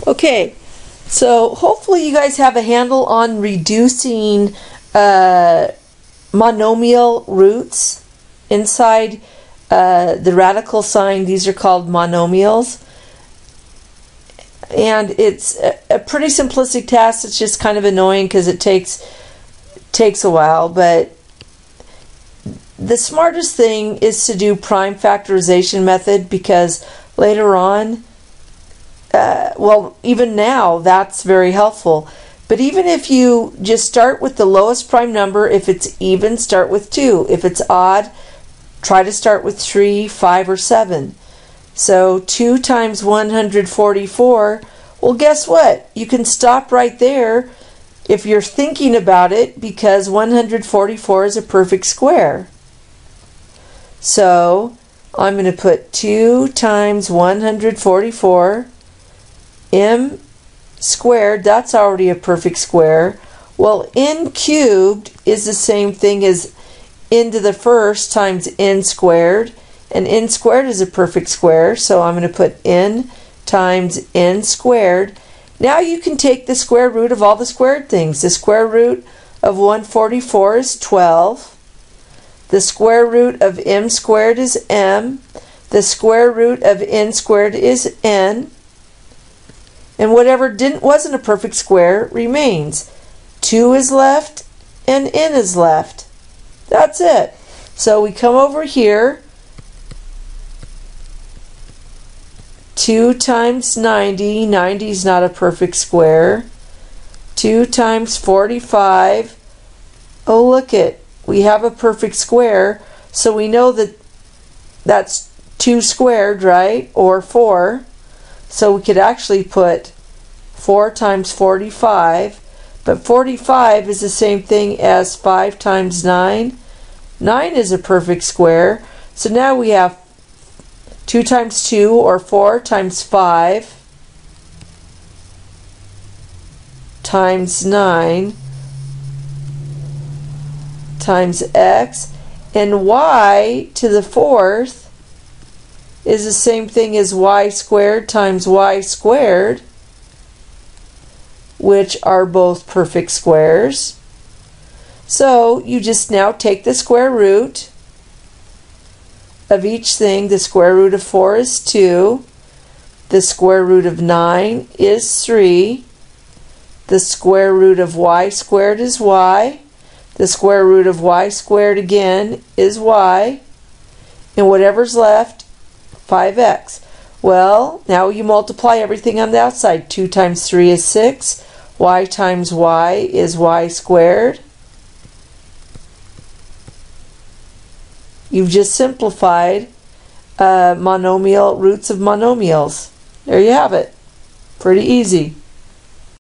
Okay, so hopefully you guys have a handle on reducing monomial roots inside the radical sign. These are called monomials. And it's a pretty simplistic task. It's just kind of annoying because it takes a while, but the smartest thing is to do prime factorization method, because later on, well, even now, that's very helpful. But even if you just start with the lowest prime number, if it's even, start with 2. If it's odd, try to start with 3, 5, or 7. So 2 times 144, well, guess what? You can stop right there if you're thinking about it, because 144 is a perfect square. So I'm going to put 2 times 144, m squared, that's already a perfect square. Well, n cubed is the same thing as n to the first times n squared, and n squared is a perfect square, so I'm going to put n times n squared. Now you can take the square root of all the squared things. The square root of 144 is 12. The square root of m squared is m. The square root of n squared is n. And whatever wasn't a perfect square remains. 2 is left and n is left. That's it. So we come over here. 2 times 90. 90 is not a perfect square. 2 times 45. Oh, look it. We have a perfect square, so we know that that's 2 squared, right? Or 4. So we could actually put 4 times 45, but 45 is the same thing as 5 times 9. 9 is a perfect square, so now we have 2 times 2, or 4 times 5 times 9 times x, and y to the 4th is the same thing as y squared times y squared, which are both perfect squares. So you just now take the square root of each thing. The square root of 4 is 2. The square root of 9 is 3. The square root of y squared is y. The square root of y squared again is y. And whatever's left, 5x. Well, now you multiply everything on the outside. 2 times 3 is 6. Y times y is y squared. You've just simplified monomial roots of monomials. There you have it. Pretty easy.